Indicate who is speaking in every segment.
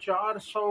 Speaker 1: 400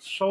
Speaker 1: 100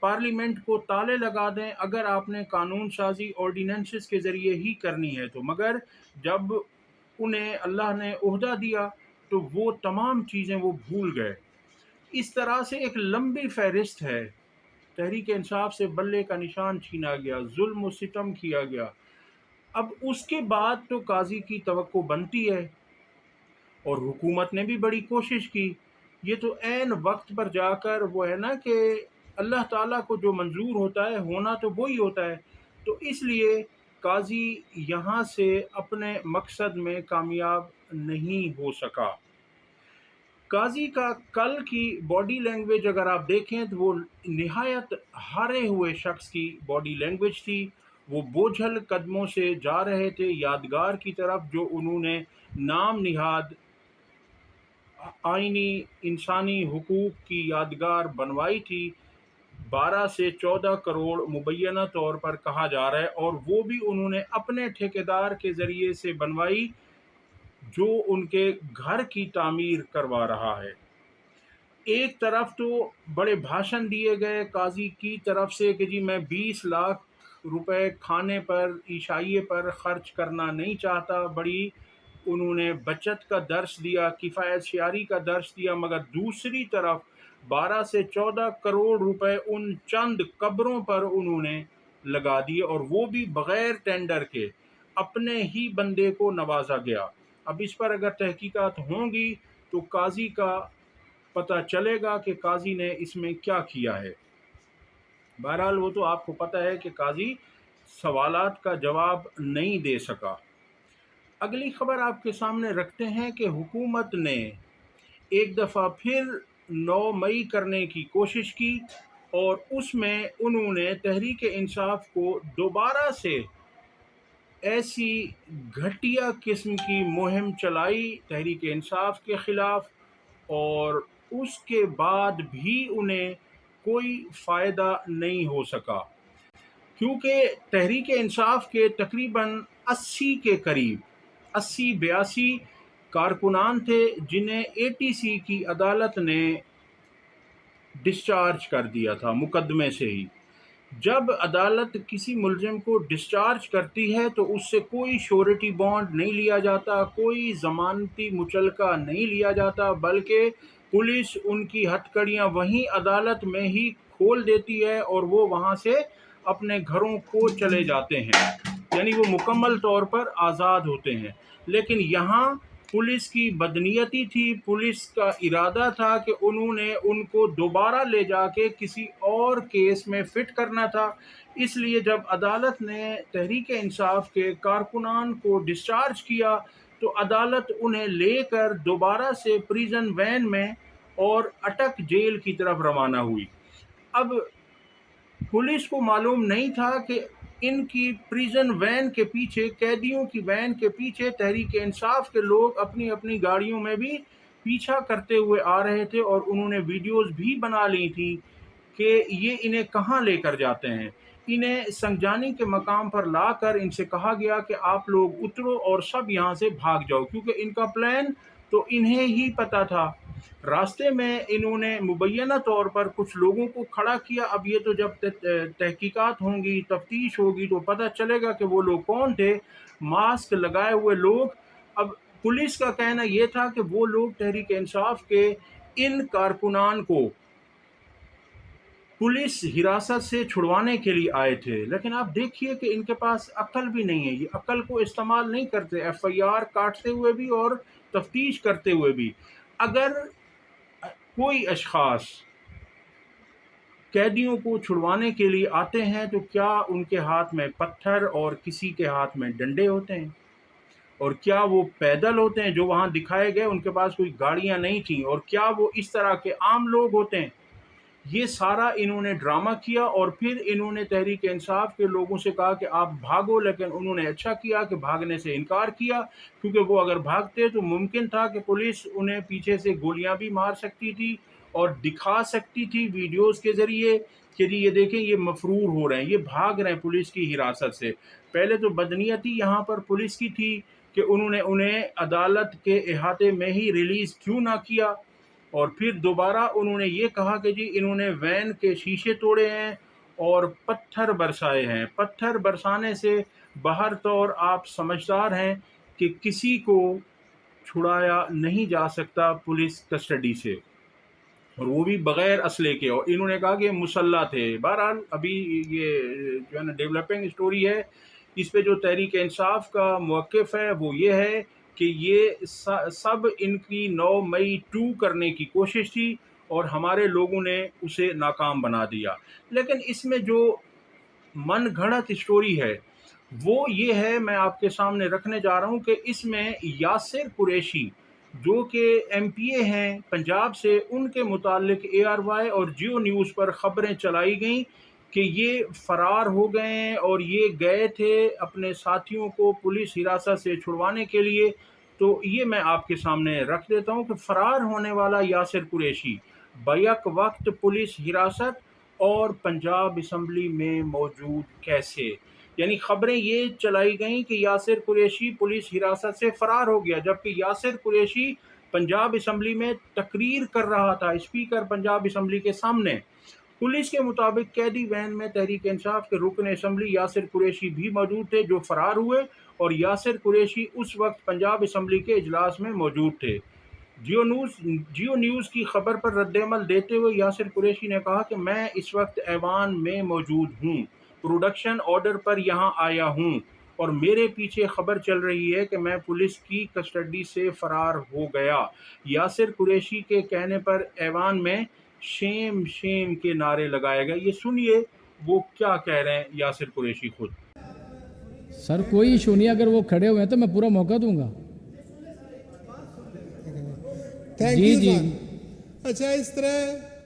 Speaker 1: parliament کو تالے لگا دیں اگر آپ نے قانون سازی آرڈیننسز کے ذریعے ہی کرنی ہے تو، مگر جب انہیں اللہ نے عہدہ دیا تو وہ تمام چیزیں وہ بھول گئے۔ اس طرح سے ایک لمبی فہرست ہے۔ تحریک انصاف سے بلے کا نشان چھینا گیا، ظلم و ستم کیا گیا۔ اب اس کے بعد تو قاضی کی توقع بنتی ہے، اور حکومت نے بھی بڑی کوشش کی۔ یہ تو عین وقت پر جا کر وہ ہے نا کہ اللہ تعالیٰ کو جو منظور ہوتا ہے ہونا تو وہی ہوتا ہے، تو اس لیے قاضی یہاں سے اپنے مقصد میں کامیاب نہیں ہو سکا۔ قاضی کا کل کی باڈی لینگویج اگر آپ دیکھیں تو وہ نہایت ہارے ہوئے شخص کی باڈی لینگویج تھی۔ وہ بوجھل قدموں سے جا رہے تھے یادگار کی طرف جو انہوں نے نام نہاد آئینی انسانی حقوق کی یادگار بنوائی تھی۔ 12 سے 14 کروڑ مبینہ طور پر کہا جا رہا ہے، اور وہ بھی انہوں نے اپنے ٹھیکیدار کے ذریعے سے بنوائی جو ان کے گھر کی تعمیر کروا رہا ہے۔ ایک طرف تو بڑے بھاشن دیے گئے قاضی کی طرف سے کہ جی میں 20 لاکھ روپے کھانے پر عشائیے پر خرچ کرنا نہیں چاہتا، بڑی انہوں نے بچت کا درس دیا، کفایت شعاری کا درس دیا، مگر دوسری طرف 12 سے 14 کروڑ روپے ان چند قبروں پر انہوں نے لگا دیے، اور وہ بھی بغیر ٹینڈر کے اپنے ہی بندے کو نوازا گیا۔ اب اس پر اگر تحقیقات ہوں گی تو قاضی کا پتہ چلے گا کہ قاضی نے اس میں کیا کیا ہے۔ بہرحال وہ تو آپ کو پتہ ہے کہ قاضی سوالات کا جواب نہیں دے سکا۔ اگلی خبر آپ کے سامنے رکھتے ہیں کہ حکومت نے ایک دفعہ پھر 9 مئی کرنے کی کوشش کی، اور اس میں انہوں نے تحریک انصاف کو دوبارہ سے ایسی گھٹیا قسم کی مہم چلائی تحریک انصاف کے خلاف، اور اس کے بعد بھی انہیں کوئی فائدہ نہیں ہو سکا، کیونکہ تحریک انصاف کے تقریباً 80 کے قریب 82 کارکنان تھے جنہیں ATC کی عدالت نے ڈسچارج کر دیا تھا مقدمے سے ہی۔ جب عدالت کسی ملزم کو ڈسچارج کرتی ہے تو اس سے کوئی شورٹی بانڈ نہیں لیا جاتا، کوئی ضمانتی مچلکہ نہیں لیا جاتا، بلکہ پولیس ان کی ہتھکڑیاں وہیں عدالت میں ہی کھول دیتی ہے اور وہ وہاں سے اپنے گھروں کو چلے جاتے ہیں، یعنی وہ مکمل طور پر آزاد ہوتے ہیں۔ لیکن یہاں پولیس کی بدنیتی تھی، پولیس کا ارادہ تھا کہ انہوں نے ان کو دوبارہ لے جا کے کسی اور کیس میں فٹ کرنا تھا۔ اس لیے جب عدالت نے تحریک انصاف کے کارکنان کو ڈسچارج کیا تو عدالت انہیں لے کر دوبارہ سے پریزن وین میں اور اٹک جیل کی طرف روانہ ہوئی۔ اب پولیس کو معلوم نہیں تھا کہ ان کی پریزن وین کے پیچھے، قیدیوں کی وین کے پیچھے تحریک انصاف کے لوگ اپنی اپنی گاڑیوں میں بھی پیچھا کرتے ہوئے آ رہے تھے، اور انہوں نے ویڈیوز بھی بنا لی تھی کہ یہ انہیں کہاں لے کر جاتے ہیں۔ انہیں سنجانی کے مقام پر لا کر ان سے کہا گیا کہ آپ لوگ اترو اور سب یہاں سے بھاگ جاؤ، کیونکہ ان کا پلان تو انہیں ہی پتہ تھا۔ راستے میں انہوں نے مبینہ طور پر کچھ لوگوں کو کھڑا کیا۔ اب یہ تو جب تحقیقات ہوں گی، تفتیش ہوگی تو پتہ چلے گا کہ وہ لوگ کون تھے، ماسک لگائے ہوئے لوگ۔ اب پولیس کا کہنا یہ تھا کہ وہ لوگ تحریک انصاف کے ان کارکنان کو پولیس حراست سے چھڑوانے کے لیے آئے تھے، لیکن آپ دیکھیے کہ ان کے پاس عقل بھی نہیں ہے، یہ عقل کو استعمال نہیں کرتے، FIR کاٹتے ہوئے بھی اور تفتیش کرتے ہوئے بھی۔ اگر کوئی اشخاص قیدیوں کو چھڑوانے کے لیے آتے ہیں تو کیا ان کے ہاتھ میں پتھر اور کسی کے ہاتھ میں ڈنڈے ہوتے ہیں؟ اور کیا وہ پیدل ہوتے ہیں؟ جو وہاں دکھائے گئے ان کے پاس کوئی گاڑیاں نہیں تھیں، اور کیا وہ اس طرح کے عام لوگ ہوتے ہیں؟ یہ سارا انہوں نے ڈرامہ کیا، اور پھر انہوں نے تحریک انصاف کے لوگوں سے کہا کہ آپ بھاگو، لیکن انہوں نے اچھا کیا کہ بھاگنے سے انکار کیا، کیونکہ وہ اگر بھاگتے تو ممکن تھا کہ پولیس انہیں پیچھے سے گولیاں بھی مار سکتی تھی اور دکھا سکتی تھی ویڈیوز کے ذریعے کہ جی یہ دیکھیں یہ مفرور ہو رہے ہیں، یہ بھاگ رہے ہیں پولیس کی حراست سے۔ پہلے تو بدنیتی یہاں پر پولیس کی تھی کہ انہوں نے انہیں عدالت کے احاطے میں ہی ریلیز کیوں نہ کیا، اور پھر دوبارہ انہوں نے یہ کہا کہ جی انہوں نے وین کے شیشے توڑے ہیں اور پتھر برسائے ہیں. پتھر برسانے سے باہر طور آپ سمجھدار ہیں کہ کسی کو چھڑایا نہیں جا سکتا پولیس کسٹڈی سے، اور وہ بھی بغیر اسلحے کے. اور انہوں نے کہا کہ مسلح تھے. بہرحال ابھی یہ جو ہے نا ڈیولپنگ اسٹوری ہے، اس پہ جو تحریک انصاف کا موقف ہے وہ یہ ہے کہ یہ سب ان کی 9 مئی 2 کرنے کی کوشش تھی اور ہمارے لوگوں نے اسے ناکام بنا دیا. لیکن اس میں جو من گھڑت اسٹوری ہے وہ یہ ہے، میں آپ کے سامنے رکھنے جا رہا ہوں کہ اس میں یاسر قریشی جو کہ ایم پی اے ہیں پنجاب سے، ان کے متعلق اے آر وائی اور جیو نیوز پر خبریں چلائی گئیں کہ یہ فرار ہو گئے ہیں اور یہ گئے تھے اپنے ساتھیوں کو پولیس حراست سے چھڑوانے کے لیے. تو یہ میں آپ کے سامنے رکھ دیتا ہوں کہ فرار ہونے والا یاسر قریشی بیک وقت پولیس حراست اور پنجاب اسمبلی میں موجود کیسے. یعنی خبریں یہ چلائی گئیں کہ یاسر قریشی پولیس حراست سے فرار ہو گیا، جبکہ یاسر قریشی پنجاب اسمبلی میں تقریر کر رہا تھا، اسپیکر پنجاب اسمبلی کے سامنے. پولیس کے مطابق قیدی وین میں تحریک انصاف کے رکن اسمبلی یاسر قریشی بھی موجود تھے جو فرار ہوئے، اور یاسر قریشی اس وقت پنجاب اسمبلی کے اجلاس میں موجود تھے. جیو نیوز کی خبر پر رد عمل دیتے ہوئے یاسر قریشی نے کہا کہ میں اس وقت ایوان میں موجود ہوں، پروڈکشن آرڈر پر یہاں آیا ہوں اور میرے پیچھے خبر چل رہی ہے کہ میں پولیس کی کسٹڈی سے فرار ہو گیا. یاسر قریشی کے کہنے پر ایوان میں شیم شیم کے نعرے لگائے گئے. یہ سنیے وہ کیا کہہ رہے ہیں یاسر قریشی خود.
Speaker 2: سر کوئی ایشو نہیں، اگر وہ کھڑے ہوئے ہیں تو میں پورا موقع دوں گا.
Speaker 3: Thank you sir. اچھا اس طرح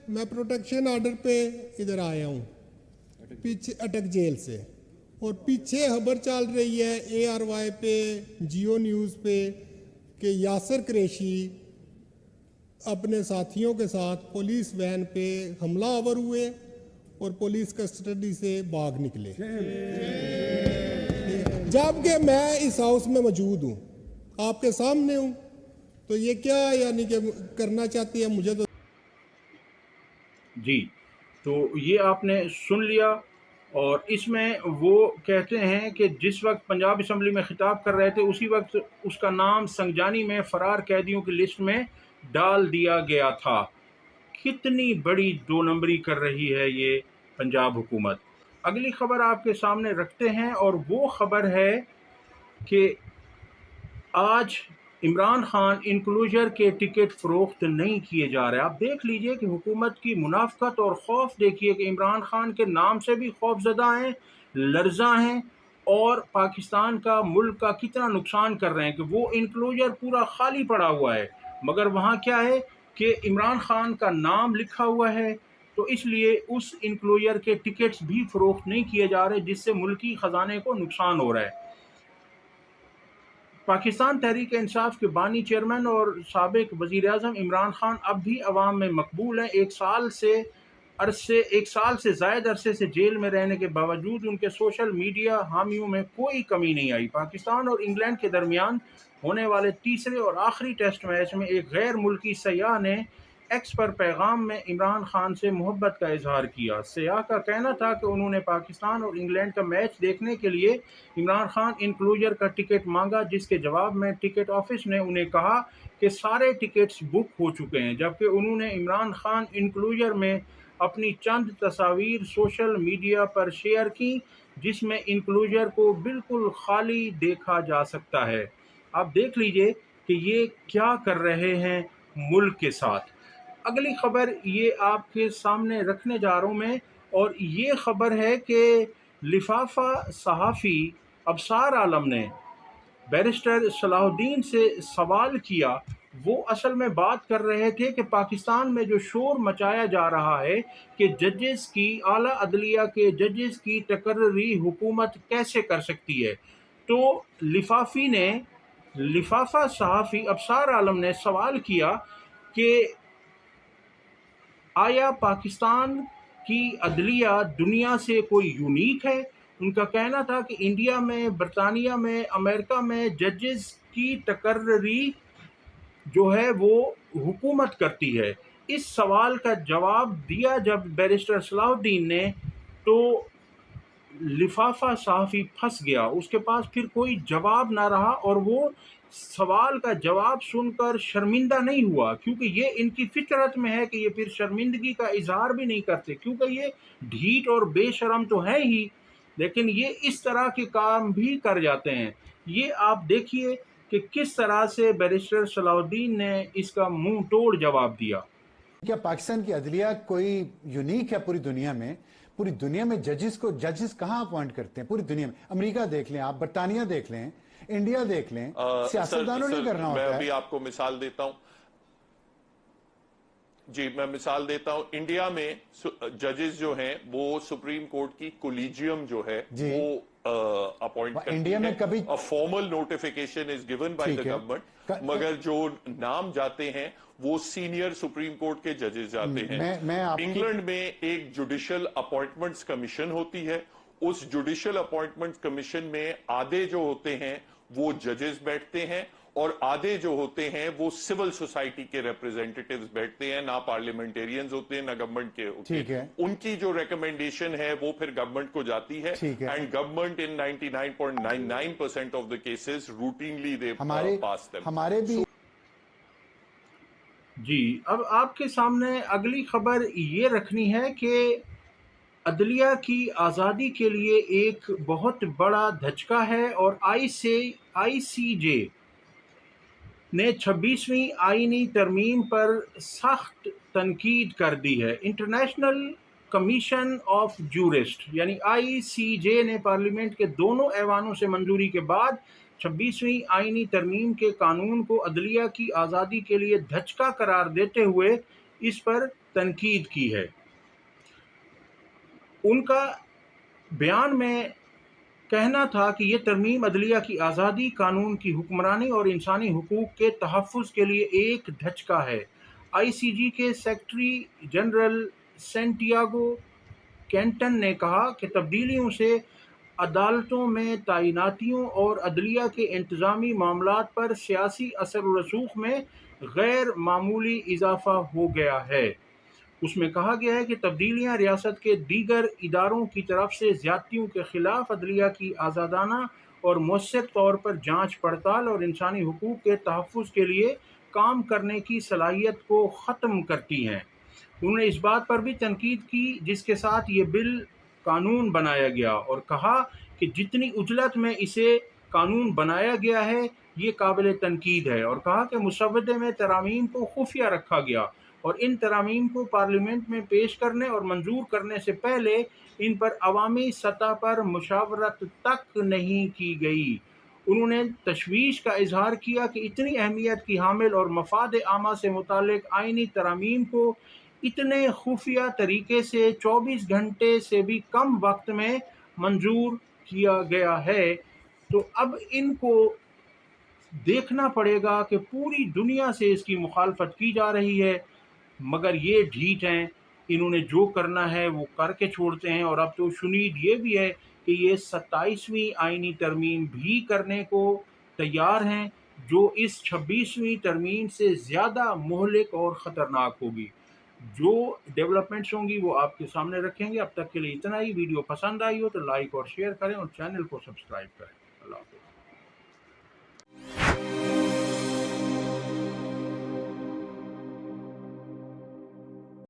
Speaker 3: میں پروٹیکشن آرڈر پہ ادھر آیا ہوں پیچھے اٹک جیل سے، اور پیچھے خبر چل رہی ہے اے آر وائی پہ، جیو نیوز پہ کہ یاسر قریشی اپنے ساتھیوں کے ساتھ پولیس وین پہ حملہ آور ہوئے اور پولیس کسٹڈی سے بھاگ نکلے، جبکہ میں اس ہاؤس میں موجود ہوں، آپ کے سامنے ہوں. تو یہ کیا یعنی کہ کرنا چاہتی ہے مجھے تو
Speaker 1: جی تو یہ آپ نے سن لیا. اور اس میں وہ کہتے ہیں کہ جس وقت پنجاب اسمبلی میں خطاب کر رہے تھے اسی وقت اس کا نام سنجانی میں فرار قیدیوں کی لسٹ میں ڈال دیا گیا تھا. کتنی بڑی 2 نمبری کر رہی ہے یہ پنجاب حکومت. اگلی خبر آپ کے سامنے رکھتے ہیں اور وہ خبر ہے کہ آج عمران خان انکلوژر کے ٹکٹ فروخت نہیں کیے جا رہے. آپ دیکھ لیجئے کہ حکومت کی منافقت اور خوف دیکھیے کہ عمران خان کے نام سے بھی خوف زدہ ہیں، لرزاں ہیں، اور پاکستان کا ملک کا کتنا نقصان کر رہے ہیں کہ وہ انکلوژر پورا خالی پڑا ہوا ہے، مگر وہاں کیا ہے کہ عمران خان کا نام لکھا ہوا ہے. تو اس لیے اس انکلوژر کے ٹکٹس بھی فروخت نہیں کیے جا رہے، جس سے ملکی خزانے کو نقصان ہو رہا ہے. پاکستان تحریک انصاف کے بانی چیئرمین اور سابق وزیر اعظم عمران خان اب بھی عوام میں مقبول ہیں. ایک سال سے زائد عرصے سے جیل میں رہنے کے باوجود ان کے سوشل میڈیا حامیوں میں کوئی کمی نہیں آئی. پاکستان اور انگلینڈ کے درمیان ہونے والے تیسرے اور آخری ٹیسٹ میچ میں ایک غیر ملکی سیاح نے ایکس پر پیغام میں عمران خان سے محبت کا اظہار کیا. سیاح کا کہنا تھا کہ انہوں نے پاکستان اور انگلینڈ کا میچ دیکھنے کے لیے عمران خان انکلوژر کا ٹکٹ مانگا، جس کے جواب میں ٹکٹ آفس نے انہیں کہا کہ سارے ٹکٹس بک ہو چکے ہیں. جبکہ انہوں نے عمران خان انکلوژر میں اپنی چند تصاویر سوشل میڈیا پر شیئر کی جس میں انکلوژر کو بالکل خالی دیکھا جا سکتا ہے. آپ دیکھ لیجئے کہ یہ کیا کر رہے ہیں ملک کے ساتھ. اگلی خبر یہ آپ کے سامنے رکھنے جا رہا ہوں میں، اور یہ خبر ہے کہ لفافہ صحافی ابصار عالم نے بیرسٹر صلاح الدین سے سوال کیا. وہ اصل میں بات کر رہے تھے کہ پاکستان میں جو شور مچایا جا رہا ہے کہ ججز کی، اعلیٰ عدلیہ کے ججز کی تقرری حکومت کیسے کر سکتی ہے. تو لفافہ صحافی ابصار عالم نے سوال کیا کہ آیا پاکستان کی عدلیہ دنیا سے کوئی یونیک ہے. ان کا کہنا تھا کہ انڈیا میں، برطانیہ میں، امریکہ میں ججز کی تقرری جو ہے وہ حکومت کرتی ہے. اس سوال کا جواب دیا جب بیرسٹر صلاح الدین نے تو لفافہ صحافی پھنس گیا، اس کے پاس پھر کوئی جواب نہ رہا، اور وہ سوال کا جواب سن کر شرمندہ نہیں ہوا، کیونکہ یہ ان کی فطرت میں ہے کہ یہ پھر شرمندگی کا اظہار بھی نہیں کرتے، کیونکہ یہ ڈھیٹ اور بے شرم تو ہے ہی، لیکن یہ اس طرح کے کام بھی کر جاتے ہیں. یہ آپ دیکھیے کہ کس طرح سے بیرسٹر صلاح الدین نے اس کا منہ توڑ جواب دیا.
Speaker 4: کیا پاکستان کی عدلیہ کوئی یونیک ہے پوری دنیا میں ججز کہاں اپوائنٹ کرتے ہیں پوری دنیا میں؟ امریکہ دیکھ لیں آپ، برطانیہ دیکھ لیں، انڈیا دیکھ لیں، سیاستدانوں نے کرنا ہوتا ہے.
Speaker 5: میں ابھی آپ کو مثال دیتا ہوں. جی میں مثال دیتا ہوں. انڈیا میں ججز جو ہیں وہ سپریم کورٹ کی کولیجیم جو ہے وہ اپوائنٹ کرتی ہے.
Speaker 4: انڈیا میں کبھی
Speaker 5: formal notification is given by the government, مگر جو نام جاتے ہیں وہ سینئر سپریم کورٹ کے ججز جاتے ہیں. انگلینڈ میں ایک جوڈیشل اپوائنٹمنٹس کمیشن ہوتی ہے. اس جوڈیشل اپوائنٹمنٹ کمیشن میں آدھے جو ہوتے ہیں وہ ججز بیٹھتے ہیں، اور آدھے جو ہوتے ہیں وہ سول سوسائٹی کے ریپرزینٹیٹیوز بیٹھتے ہیں، نہ پارلیمنٹیرینز ہوتے ہیں نہ گورنمنٹ کے ہوتے ہیں. ان کی جو ریکمنڈیشن ہے وہ پھر گورنمنٹ کو جاتی ہے، and government in 99.99% of the cases routinely they pass them.
Speaker 4: ہمارے بھی
Speaker 1: جی اب آپ کے سامنے اگلی خبر یہ رکھنی ہے کہ عدلیہ کی آزادی کے لیے ایک بہت بڑا دھچکا ہے، اور آئی سی جے نے 26ویں آئینی ترمیم پر سخت تنقید کر دی ہے. انٹرنیشنل کمیشن آف جورسٹ یعنی آئی سی جے نے پارلیمنٹ کے دونوں ایوانوں سے منظوری کے بعد 26ویں آئینی ترمیم کے قانون کو عدلیہ کی آزادی کے لیے دھچکا قرار دیتے ہوئے اس پر تنقید کی ہے. ان کا بیان میں کہنا تھا کہ یہ ترمیم عدلیہ کی آزادی، قانون کی حکمرانی اور انسانی حقوق کے تحفظ کے لیے ایک دھچکا ہے. آئی سی جی کے سیکرٹری جنرل سینٹیاگو کینٹن نے کہا کہ تبدیلیوں سے عدالتوں میں تعیناتیوں اور عدلیہ کے انتظامی معاملات پر سیاسی اثر و رسوخ میں غیر معمولی اضافہ ہو گیا ہے. اس میں کہا گیا ہے کہ تبدیلیاں ریاست کے دیگر اداروں کی طرف سے زیادتیوں کے خلاف عدلیہ کی آزادانہ اور مؤثر طور پر جانچ پڑتال اور انسانی حقوق کے تحفظ کے لیے کام کرنے کی صلاحیت کو ختم کرتی ہیں. انہوں نے اس بات پر بھی تنقید کی جس کے ساتھ یہ بل قانون بنایا گیا، اور کہا کہ جتنی عجلت میں اسے قانون بنایا گیا ہے یہ قابل تنقید ہے، اور کہا کہ مسودے میں ترامیم کو خفیہ رکھا گیا اور ان ترامیم کو پارلیمنٹ میں پیش کرنے اور منظور کرنے سے پہلے ان پر عوامی سطح پر مشاورت تک نہیں کی گئی. انہوں نے تشویش کا اظہار کیا کہ اتنی اہمیت کی حامل اور مفاد عامہ سے متعلق آئینی ترامیم کو اتنے خفیہ طریقے سے 24 گھنٹے سے بھی کم وقت میں منظور کیا گیا ہے. تو اب ان کو دیکھنا پڑے گا کہ پوری دنیا سے اس کی مخالفت کی جا رہی ہے، مگر یہ ڈھیٹ ہیں، انہوں نے جو کرنا ہے وہ کر کے چھوڑتے ہیں. اور اب تو شنید یہ بھی ہے کہ یہ 27ویں آئینی ترمیم بھی کرنے کو تیار ہیں، جو اس 26ویں ترمیم سے زیادہ مہلک اور خطرناک ہوگی. جو ڈیولپمنٹس ہوں گی وہ آپ کے سامنے رکھیں گے. اب تک کے لیے اتنا ہی. ویڈیو پسند آئی ہو تو لائک اور شیئر کریں اور چینل کو سبسکرائب کریں. اللہ حافظ.